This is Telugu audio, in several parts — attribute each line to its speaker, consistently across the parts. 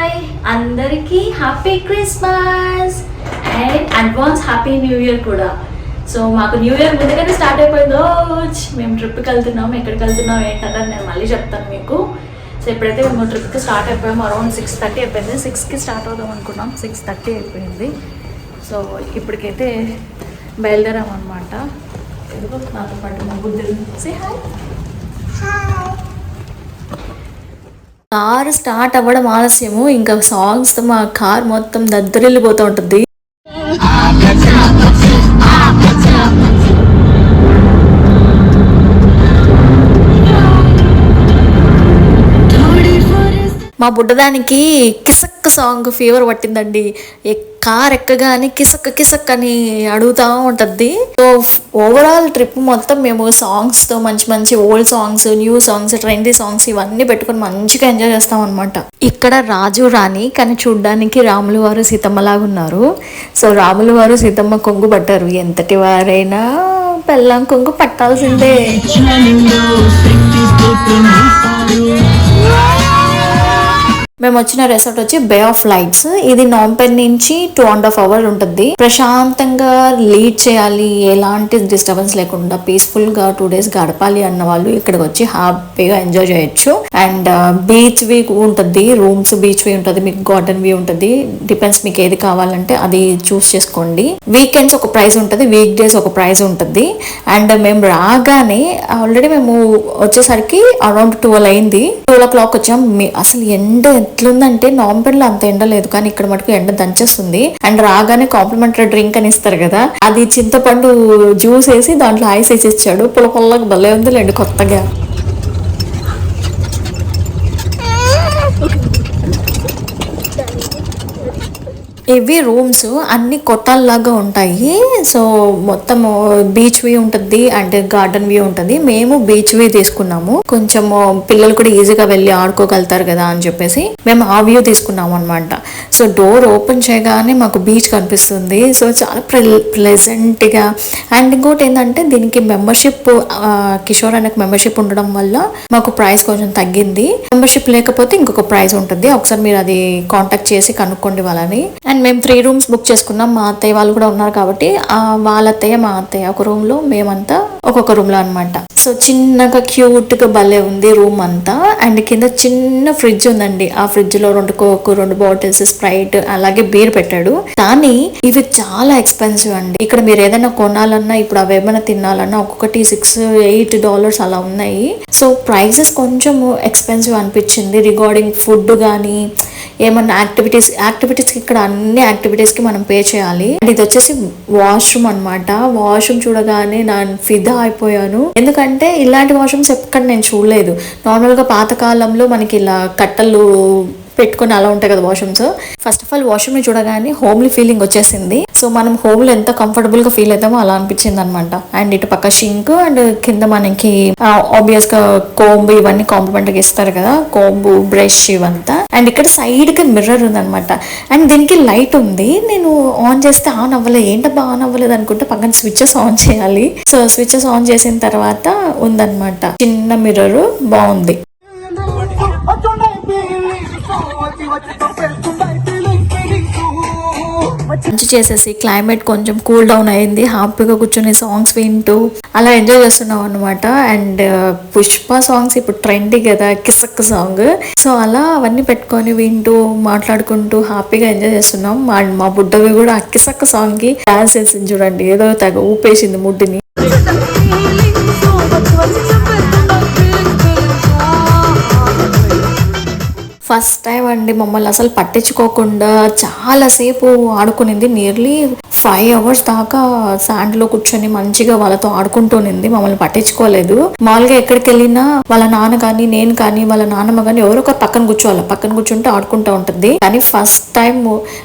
Speaker 1: హాయ్ అందరికీ happy Christmas and advance happy new year కూడా. సో మాకు న్యూ ఇయర్ ముందుగానే స్టార్ట్ అయిపోయిందో. మేము ట్రిప్కి వెళ్తున్నాం, ఎక్కడికి వెళ్తున్నాం ఏంటన్నది నేను మళ్ళీ చెప్తాను మీకు. సో ఎప్పుడైతే మేము ట్రిప్కి స్టార్ట్ అయిపోయాము అరౌండ్ 6:30 అయిపోయింది. 6కి స్టార్ట్ అవుదాం అనుకున్నాం, 6:30 అయిపోయింది. సో ఇప్పటికైతే బయలుదేరామన్నమాట. ఎందుకో నాతో పాటు మా బుద్ధులు హాయ్. కార్ స్టార్ట్ అవ్వడం ఆలస్యము, ఇంకా సాంగ్స్తో మా కార్ మొత్తం దద్దరిల్లిపోతూ ఉంటుంది. మా బుడ్డదానికి కిసక్క సాంగ్ ఫీవర్ పట్టిందండి. కార్ ఎక్కగానే కిసక్ కిసక్ అని అడుగుతూ ఉంటుంది. సో ఓవరాల్ ట్రిప్ మొత్తం మేము సాంగ్స్తో మంచి మంచి old songs, new songs, trendy songs ఇవన్నీ పెట్టుకొని మంచిగా ఎంజాయ్ చేస్తాం అనమాట. ఇక్కడ రాజు రాణి, కానీ చూడ్డానికి రాములు వారు సీతమ్మలాగా ఉన్నారు. సో రాములు వారు సీతమ్మ కొంగు పట్టారు. ఎంతటి వారైనా పెళ్ళాం కొంగు పట్టాల్సిందే. మేము వచ్చిన రెసార్ట్ వచ్చి బే ఆఫ్ లైట్స్. ఇది నాంపెన్ నుంచి 2.5 hours ఉంటుంది. ప్రశాంతంగా లీడ్ చేయాలి, ఎలాంటి డిస్టర్బెన్స్ లేకుండా పీస్ఫుల్ గా 2 days గడపాలి అన్న వాళ్ళు ఇక్కడికి వచ్చి హ్యాపీగా ఎంజాయ్ చేయొచ్చు. అండ్ బీచ్ వ్యూ ఉంటుంది, రూమ్స్ బీచ్ వ్యూ ఉంటుంది, మీకు గార్డెన్ వ్యూ ఉంటుంది. డిపెండ్స్ మీకు ఏది కావాలంటే అది చూస్ చేసుకోండి. వీకెండ్స్ ఒక ప్రైస్ ఉంటుంది, వీక్ డేస్ ఒక ప్రైస్ ఉంటుంది. అండ్ మేము రాగానే ఆల్రెడీ మేము వచ్చేసరికి అరౌండ్ 12 అయింది. 12 o'clock వచ్చాం. అసలు ఎండ ఎట్లుందంటే నాంపెన్లో అంత ఎండ లేదు, కానీ ఇక్కడ మటుకు ఎండ దంచేస్తుంది. అండ్ రాగానే కాంప్లిమెంటరీ డ్రింక్ అని ఇస్తారు కదా, అది చింతపండు జ్యూస్ వేసి దాంట్లో ఐస్ వేసి ఇచ్చాడు. పుల్ల పుల్లగా భలే ఉందిలేండి కొత్తగా. ఇవి రూమ్స్ అన్ని కొట్టాల్లాగా ఉంటాయి. సో మొత్తం బీచ్ వ్యూ ఉంటుంది అండ్ గార్డెన్ వ్యూ ఉంటుంది. మేము బీచ్ వ్యూ తీసుకున్నాము, కొంచెం పిల్లలు కూడా ఈజీగా వెళ్ళి ఆడుకోగలుగుతారు కదా అని చెప్పేసి మేము ఆ వ్యూ తీసుకున్నాము అనమాట. సో డోర్ ఓపెన్ చేయగానే మాకు బీచ్ కనిపిస్తుంది. సో చాలా ప్లెజెంట్ గా. అండ్ ఇంకోటి ఏంటంటే దీనికి మెంబర్షిప్, కిషోర్ అనే మెంబర్షిప్ ఉండడం వల్ల మాకు ప్రైస్ కొంచెం తగ్గింది. మెంబర్షిప్ లేకపోతే ఇంకొక ప్రైస్ ఉంటుంది. ఒకసారి మీరు అది కాంటాక్ట్ చేసి కనుక్కోండి వాళ్ళని. అండ్ మేము 3 rooms బుక్ చేసుకున్నాం. మా అత్తయ్య వాళ్ళు కూడా ఉన్నారు కాబట్టి వాళ్ళ అత్తయ్య మా అత్తయ్య ఒక రూమ్ లో, మేమంతా ఒక్కొక్క రూమ్ లో అనమాట. సో చిన్నగా క్యూట్ గా భలే ఉంది రూమ్ అంతా. అండ్ కింద చిన్న ఫ్రిడ్జ్ ఉందండి. ఆ ఫ్రిడ్జ్ లో 2 కోక్, 2 బాటిల్స్ స్ప్రైట్, అలాగే బీర్ పెట్టాడు. కానీ ఇవి చాలా ఎక్స్పెన్సివ్ అండి. ఇక్కడ మీరు ఏదైనా కొనాలన్నా, ఇప్పుడు అవి ఏమైనా తినాలన్నా ఒక్కొక్కటి $6-8 అలా ఉన్నాయి. సో ప్రైసెస్ కొంచెం ఎక్స్పెన్సివ్ అనిపించింది రిగార్డింగ్ ఫుడ్ కానీ ఏమన్నా యాక్టివిటీస్కి. ఇక్కడ అన్ని యాక్టివిటీస్కి మనం పే చేయాలి. అండ్ ఇది వచ్చేసి వాష్రూమ్ అనమాట. వాష్రూమ్ చూడగానే నేను ఫిదా అయిపోయాను, ఎందుకంటే ఇలాంటి వాష్రూమ్స్ ఎక్కడ నేను చూడలేదు. నార్మల్గా పాతకాలంలో మనకి ఇలా కట్టలు పెట్టుకొని అలా ఉంటాయి కదా washrooms. First of all washroom ని చూడగానే హోమ్లీ ఫీలింగ్ వచ్చేసింది. సో మనం హోమ్ లో ఎంత కంఫర్టబుల్ గా ఫీల్ అవుతామో అలా అనిపించింది అనమాట. అండ్ ఇటు పక్క షింక్, అండ్ కింద మనకి ఆబ్వియస్ గా కోంబు ఇవన్నీ కాంప్లిమెంట్ గా ఇస్తారు కదా, కోంబు, బ్రష్ ఇవంతా. అండ్ ఇక్కడ సైడ్ కి మిర్రర్ ఉంది అనమాట. అండ్ దీనికి లైట్ ఉంది. నేను ఆన్ చేస్తే ఆన్ అవ్వలేదు. ఏంటబ్బా ఆన్ అవ్వలేదు అనుకుంటే పక్కన స్విచెస్ ఆన్ చేయాలి. సో స్విచెస్ ఆన్ చేసిన తర్వాత ఉందన్నమాట చిన్న మిర్రర్. బాగుంది. లంచ్ చేసేసి క్లైమేట్ కొంచెం కూల్ డౌన్ అయింది. హ్యాపీగా కూర్చొని సాంగ్స్ వింటూ అలా ఎంజాయ్ చేస్తున్నాం అనమాట. అండ్ పుష్ప సాంగ్స్ ఇప్పుడు ట్రెండీ కదా, కిసక్ సాంగ్. సో అలా అవన్నీ పెట్టుకొని వింటూ మాట్లాడుకుంటూ హ్యాపీగా ఎంజాయ్ చేస్తున్నాం. మా బుడ్డవి కూడా ఆ కిసక్ సాంగ్ కి డాన్స్ చేసింది చూడండి, ఏదో తెగ ఊపేసింది ముడ్డిని. ఫస్ట్ టైం అండి మమ్మల్ని అసలు పట్టించుకోకుండా చాలాసేపు ఆడుకునింది. నియర్లీ 5 hours దాకా శాండ్లో కూర్చొని మంచిగా వాళ్ళతో ఆడుకుంటూనింది. మమ్మల్ని పట్టించుకోలేదు. మామూలుగా ఎక్కడికి వెళ్ళినా వాళ్ళ నాన్న కానీ, నేను కానీ, వాళ్ళ నాన్నమ్మ కానీ ఎవరో ఒక పక్కన కూర్చోవాలి. పక్కన కూర్చుంటే ఆడుకుంటూ ఉంటుంది. కానీ ఫస్ట్ టైం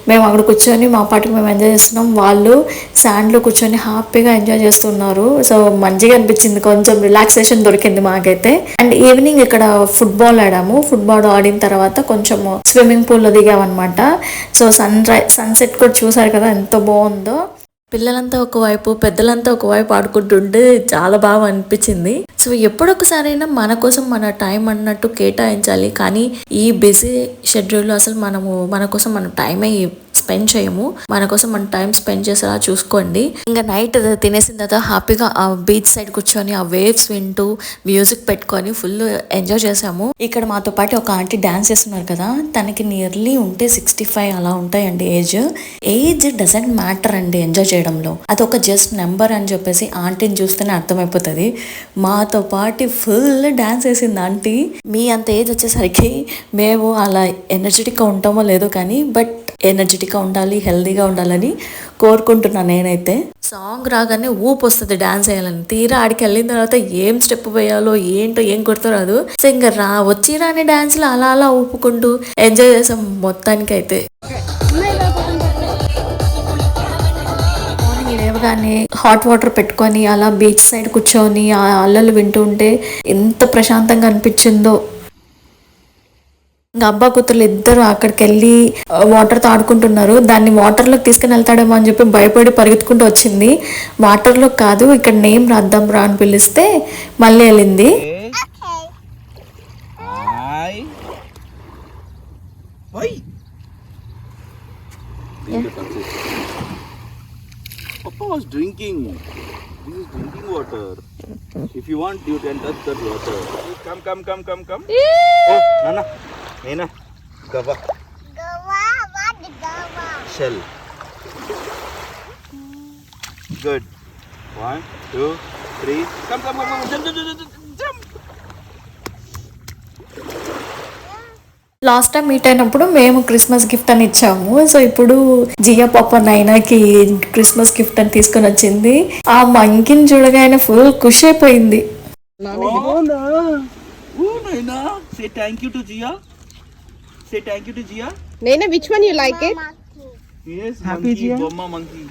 Speaker 1: మేము అక్కడ కూర్చొని మా పాటికి మేము ఎంజాయ్ చేస్తున్నాం. వాళ్ళు శాండ్లో కూర్చొని హ్యాపీగా ఎంజాయ్ చేస్తున్నారు. సో మంచిగా అనిపించింది, కొంచెం రిలాక్సేషన్ దొరికింది మాకైతే. అండ్ ఈవినింగ్ ఇక్కడ ఫుట్బాల్ ఆడాము. ఫుట్బాల్ ఆడిన తర్వాత కొంచెం స్విమ్మింగ్ పూల్ లో దిగామన్నమాట. సో సన్సెట్ కూడా చూసారు కదా ఎంత బాగుందో. పిల్లలంతా ఒకవైపు పెద్దలంతా ఒకవైపు ఆడుకుంటుంటే చాలా బాగా అనిపించింది. సో ఎప్పుడొకసారైనా మన కోసం మన టైం అన్నట్టు కేటాయించాలి. కానీ ఈ బిజీ షెడ్యూల్లో అసలు మన కోసం మనం టైమే స్పెండ్ చేయము. మన కోసం మనం టైం స్పెండ్ చేసేలా చూసుకోండి. ఇంకా నైట్ తినేసిన తర్వాత హ్యాపీగా ఆ బీచ్ సైడ్ కూర్చొని ఆ వేవ్స్ వింటూ మ్యూజిక్ పెట్టుకొని ఫుల్ ఎంజాయ్ చేసాము. ఇక్కడ మాతో పాటు ఒక ఆంటీ డాన్స్ చేస్తున్నారు కదా, తనకి నియర్లీ ఉంటే 65 అలా ఉంటాయండి ఏజ్ డజంట్ మ్యాటర్ అండి ఎంజాయ్ చేయడంలో. అదొక జస్ట్ నెంబర్ అని చెప్పేసి ఆంటీని చూస్తేనే అర్థమైపోతుంది. మాతో పాటు ఫుల్ డాన్స్ వేసింది ఆంటీ. మీ అంత ఏజ్ వచ్చేసరికి మేము అలా ఎనర్జెటిక్గా ఉంటామో లేదో కానీ బట్ ఎనర్జెటిక్గా ఉండాలి, హెల్దీగా ఉండాలని కోరుకుంటున్నాను నేనైతే. సాంగ్ రాగానే ఊపు వస్తుంది డాన్స్ వేయాలని. తీరా ఆడికి వెళ్ళిన తర్వాత ఏం స్టెప్ వేయాలో ఏంటో ఏం గుర్తురాదు. సో ఇంకా వచ్చి రాని డాన్స్లో అలా అలా ఊపుకుంటూ ఎంజాయ్ చేసాం మొత్తానికైతే. మార్నింగ్ లేవగానే హాట్ వాటర్ పెట్టుకొని అలా బీచ్ సైడ్ కూర్చొని ఆ అల్లలు వింటూ ఉంటే ఎంత ప్రశాంతంగా అనిపించిందో. ఇంకా అబ్బా కూతుర్లు ఇద్దరు అక్కడికి వెళ్ళి వాటర్తో ఆడుకుంటున్నారు. దాన్ని వాటర్లోకి తీసుకుని వెళ్తాడేమో అని చెప్పి భయపడి పరిగెత్తుకుంటూ వచ్చింది. వాటర్లో కాదు, ఇక్కడ నేమ్ రాద్దాం రా అని పిలిస్తే మళ్ళీ వెళ్ళింది.
Speaker 2: Papa was drinking. This is drinking water. If you want, you can touch that water. Come. Oh, Nana. Nena. Gava.
Speaker 3: What gava?
Speaker 2: Shell. Good. 1, 2, 3. Come. Jump.
Speaker 1: Last time meet అయినప్పుడు మేము క్రిస్మస్ గిఫ్ట్ అని ఇచ్చాము. సో ఇప్పుడు జియా పాప నైనాకి క్రిస్మస్ గిఫ్ట్ అని తీసుకొని వచ్చింది. ఆ మంకిని చూడగానే ఫుల్ ఖుషి అయిపోయింది.
Speaker 2: Naina. Say thank you to Jia.
Speaker 3: Naina, which one you like it?
Speaker 2: Yes, happy Jia. Bomma monkey.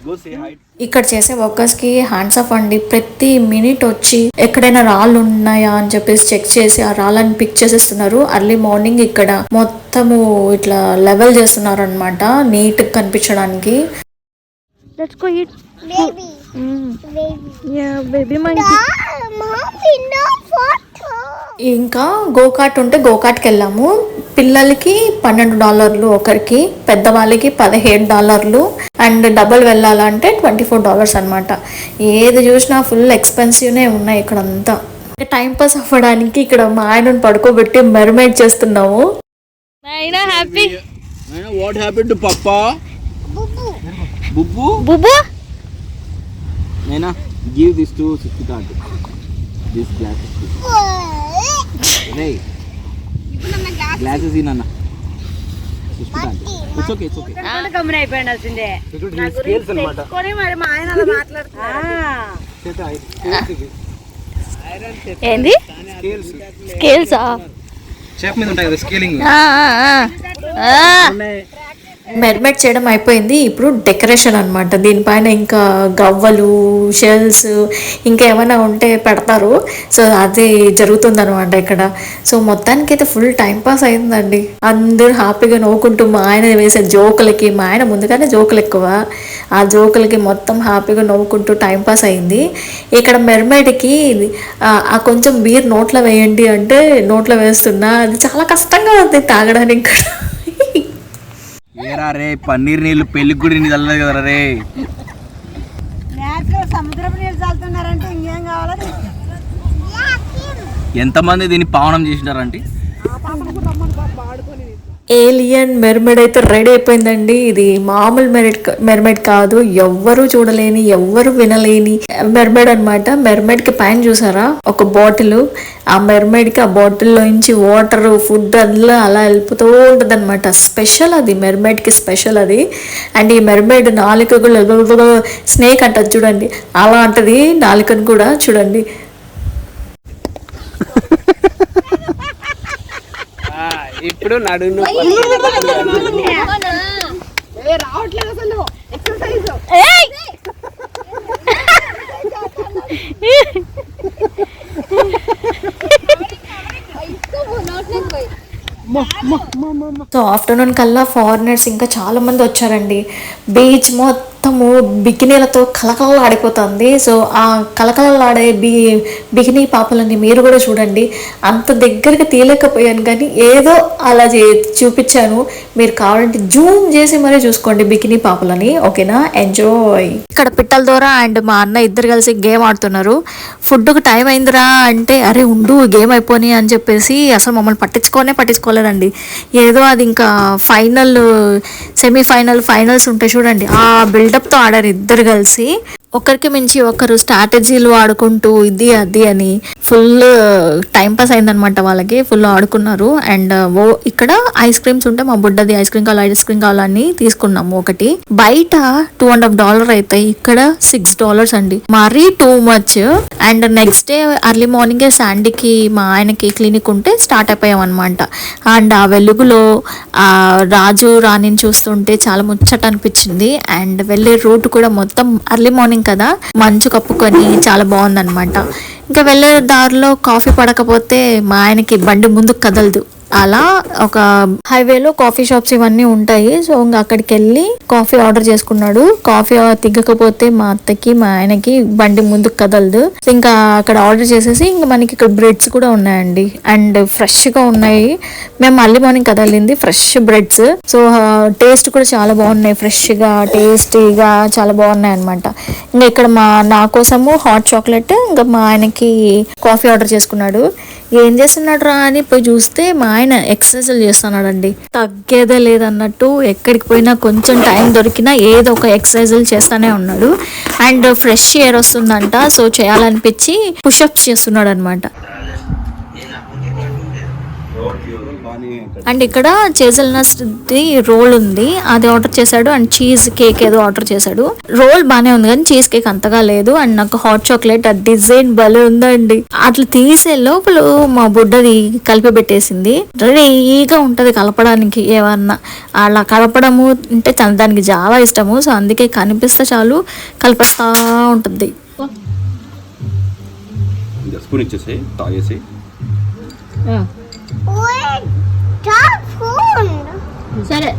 Speaker 2: Go say hi.
Speaker 1: ఇక్కడ చేసే వర్కర్స్ కి హ్యాండ్స్ ఆఫ్ అండి. ప్రతి మినిట్ వచ్చి ఎక్కడైనా రాళ్ళు ఉన్నాయా అని చెప్పేసి చెక్ చేసి ఆ రాళ్ళని పిక్ చేసేస్తున్నారు. అర్లీ మార్నింగ్ ఇక్కడ మొత్తము ఇట్లా లెవెల్ చేస్తున్నారు అనమాట, నీట్ గా కనిపించడానికి.
Speaker 4: Let's go eat.
Speaker 3: Baby.
Speaker 4: Yeah, baby monkey.
Speaker 3: Mommy, no photo.
Speaker 1: ఇంకా గోకాట్ ఉంటే గోకాట్కి వెళ్ళాము. పిల్లలకి $12 ఒకరికి, పెద్దవాళ్ళకి $17 అండ్ డబుల్ వెళ్ళాలంటే $24 అనమాట. ఏది చూసినా ఫుల్ ఎక్స్పెన్సివ్నే ఉన్నాయి ఇక్కడ అంతా. టైం పాస్ అవ్వడానికి ఇక్కడ మా ఆయనను పడుకోబెట్టి మెర్మైడ్ చేస్తున్నాము.
Speaker 4: Naina happy.
Speaker 2: Naina, what happened to Papa? Bubu?
Speaker 4: Bubu?
Speaker 2: Naina, give this to Sushmita aunty. This glasses. Hey. Glasses in Nana. Sushmita aunty. It's okay.
Speaker 4: Gamana అయిపోయిండాల్సిందే.
Speaker 2: Scales అన్నమాట.
Speaker 4: కొని మరి మా ఆయన అలా మాట్లాడుతున్నారు. ఏంది? స్కేల్సా?
Speaker 2: షేప్ మీద ఉంటాయి కదా స్కేలింగ్.
Speaker 1: మెర్మైడ్ చేయడం అయిపోయింది. ఇప్పుడు డెకరేషన్ అనమాట. దీనిపైన ఇంకా గవ్వలు, షెల్స్ ఇంకా ఏమైనా ఉంటే పెడతారు. సో అది జరుగుతుంది అనమాట ఇక్కడ. సో మొత్తానికి అయితే ఫుల్ టైం పాస్ అయిందండి. అందరూ హ్యాపీగా నవ్వుకుంటూ మా ఆయన వేసే జోకులకి, మా ఆయన ముందుగానే జోకులు ఎక్కువ, ఆ జోకులకి మొత్తం హ్యాపీగా నవ్వుకుంటూ టైం పాస్ అయింది. ఇక్కడ మెర్మైడ్కి ఆ కొంచెం బీర్ నోట్లో వేయండి అంటే నోట్లో వేస్తున్నా. అది చాలా కష్టంగా ఉంది తాగడానికి కూడా.
Speaker 2: ఏరా రే, పన్నీర్ నీళ్ళు పెళ్లికి కూడా నీళ్ళు చల్లలేదు కదా రే.
Speaker 4: సముద్రపు నీళ్ళు చల్లుతున్నారంటే ఇంకేం కావాలి?
Speaker 2: ఎంతమంది దీన్ని పావనం చేసినారంటే
Speaker 1: ఏలియన్ మెర్మైడ్ అయితే రెడీ అయిపోయిందండి. ఇది మామూలు మెర్మైడ్ కాదు, ఎవ్వరూ చూడలేని, ఎవ్వరు వినలేని మెర్మైడ్ అనమాట. మెర్మైడ్ కి పైన చూసారా ఒక బాటిల్, ఆ మెర్మైడ్ కి ఆ బాటిల్లో నుంచి వాటర్, ఫుడ్ అందులో అలా వెళ్ళిపోతూ ఉంటుంది అనమాట. స్పెషల్ అది, మెర్మైడ్ కి స్పెషల్ అది. అండ్ ఈ మెర్మైడ్ నాలుక కూడా స్నేక్ అంటది చూడండి, అలా అంటది నాలుకను కూడా చూడండి.
Speaker 2: ఇప్పుడు నడు
Speaker 3: రావట్లేదు అసలు ఎక్సర్సైజ్.
Speaker 1: సో ఆఫ్టర్నూన్ కల్లా ఫారినర్స్ ఇంకా చాలా మంది వచ్చారండి. బీచ్ మొత్తం మొత్తము బికినీలతో కలకలలాడిపోతుంది. సో ఆ కలకలలాడే బికినీ పాపలని మీరు కూడా చూడండి. అంత దగ్గరికి తీయలేకపోయాను కానీ ఏదో అలా చూపించాను. మీరు కావాలంటే జూమ్ చేసి మరీ చూసుకోండి బికినీ పాపలని. ఓకేనా, ఎంజాయ్. ఇక్కడ పిట్టల ద్వారా అండ్ మా అన్న ఇద్దరు కలిసి గేమ్ ఆడుతున్నారు. ఫుడ్కి టైం అయిందిరా అంటే అరే ఉండు గేమ్ అయిపోయి అని చెప్పేసి అసలు మమ్మల్ని పట్టించుకోలేదండి. ఏదో అది ఇంకా ఫైనల్స్ ఉంటాయి చూడండి, ఆ బిల్డప్తో ఆడారు ఇద్దరు కలిసి. ఒకరికి మించి ఒకరు స్ట్రాటజీలు ఆడుకుంటూ ఇది అది అని ఫుల్ టైం పాస్ అయిందనమాట వాళ్ళకి. ఫుల్ ఆడుకున్నారు. అండ్ ఇక్కడ ఐస్ క్రీమ్స్ ఉంటే మా బుడ్డది ఐస్ క్రీమ్ కావాలని తీసుకున్నాము. ఒకటి బయట $2.50 అవుతాయి, ఇక్కడ $6 అండి, మరీ too much. And next day early మార్నింగే శాండీకి మా ఆయనకి క్లినిక్ ఉంటే స్టార్ట్ అయిపోయాం అనమాట. అండ్ ఆ వెలుగులో ఆ రాజు రాణిని చూస్తుంటే చాలా ముచ్చట అనిపించింది. అండ్ వెళ్ళే రూట్ కూడా మొత్తం అర్లీ మార్నింగ్ కదా, మంచు కప్పుకొని చాలా బాగుందన్నమాట. ఇంకా వెళ్ళే దారిలో కాఫీ పడకపోతే మా ఆయనకి బండి ముందుకు కదలదు. అలా ఒక హైవేలో కాఫీ షాప్స్ ఇవన్నీ ఉంటాయి. సో ఇంకా అక్కడికి వెళ్ళి కాఫీ ఆర్డర్ చేసుకున్నాడు. కాఫీ తిగ్గకపోతే మా అత్తకి మా ఆయనకి బండి ముందుకు కదలదు. ఇంకా అక్కడ ఆర్డర్ చేసేసి ఇంకా మనకి ఇక్కడ బ్రెడ్స్ కూడా ఉన్నాయండి. అండ్ ఫ్రెష్ గా ఉన్నాయి. మేము అర్లీ మార్నింగ్ కదలింది ఫ్రెష్ బ్రెడ్స్. సో టేస్ట్ కూడా చాలా బాగున్నాయి, ఫ్రెష్ గా టేస్టీగా చాలా బాగున్నాయి అనమాట. ఇంకా ఇక్కడ నా కోసము హాట్ చాక్లెట్, ఇంకా మా ఆయనకి కాఫీ ఆర్డర్ చేసుకున్నాడు. ఏం చేస్తున్నాడు రా అని పోయి చూస్తే మా ఆయన ఎక్సర్సైజులు చేస్తున్నాడండి. తగ్గేదే లేదన్నట్టు ఎక్కడికి పోయినా కొంచెం టైం దొరికినా ఏదో ఒక ఎక్సర్సైజులు చేస్తానే ఉన్నాడు. అండ్ ఫ్రెష్ ఎయిర్ వస్తుందంట, సో చేయాలనిపించి పుషప్స్ చేస్తున్నాడు అనమాట. అండ్ ఇక్కడ చేజల్నస్ది రోల్ ఉంది, అది ఆర్డర్ చేశాడు. అండ్ చీజ్ కేక్ ఏదో ఆర్డర్ చేశాడు. రోల్ బానే ఉంది కానీ చీజ్ కేక్ అంతగా లేదు. అండ్ నాకు హాట్ చాక్లెట్ ఆ డిజైన్ భలే ఉందండి. అట్లా తీసే లోపల మా బుడ్డది కలిపి పెట్టేసింది. రెడీగా ఉంటది కలపడానికి. ఏమన్నా అలా కలపడము అంటే దానికి చాలా ఇష్టము. సో అందుకే కనిపిస్తే చాలు కలిపేస్తా ఉంటుంది.
Speaker 2: స్పూన్ ఇచ్చేసి తాగేసి
Speaker 1: సరే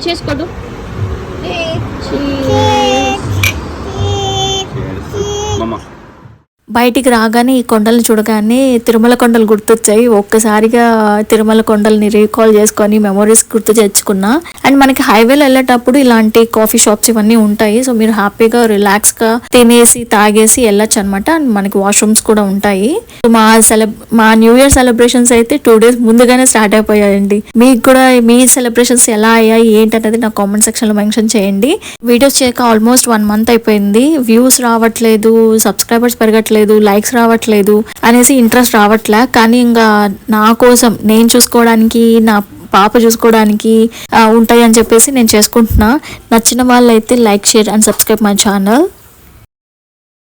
Speaker 1: చేసుకోదు. బయటికి రాగానే ఈ కొండలు చూడగానే తిరుమల కొండలు గుర్తొచ్చాయి. ఒక్కసారిగా తిరుమల కొండల్ని రీకాల్ చేసుకొని మెమరీస్ గుర్తు తెచ్చుకున్నా. అండ్ మనకి హైవేలో వెళ్ళేటప్పుడు ఇలాంటి కాఫీ షాప్స్ ఇవన్నీ ఉంటాయి. సో మీరు హ్యాపీగా రిలాక్స్ గా తినేసి తాగేసి వెళ్ళొచ్చు అనమాట. అండ్ మనకి వాష్రూమ్స్ కూడా ఉంటాయి. మా న్యూ ఇయర్ సెలబ్రేషన్స్ అయితే 2 days ముందుగానే స్టార్ట్ అయిపోయాయండి. మీకు కూడా మీ సెలబ్రేషన్స్ ఎలా అయ్యాయి ఏంటనేది నా కామెంట్ సెక్షన్ లో మెన్షన్ చేయండి. వీడియోస్ చేయక ఆల్మోస్ట్ 1 month అయిపోయింది. వ్యూస్ రావట్లేదు, సబ్స్క్రైబర్స్ పెరగట్లేదు, లైక్స్ రావట్లేదు అనేసి ఇంట్రెస్ట్ రావట్లే. కానీ ఇంకా నా కోసం నేను చూసుకోవడానికి, నా పాప చూసుకోవడానికి ఉంటాయి అని చెప్పేసి నేను చేసుకుంటున్నా. నచ్చిన వాళ్ళైతే like, share and subscribe my channel.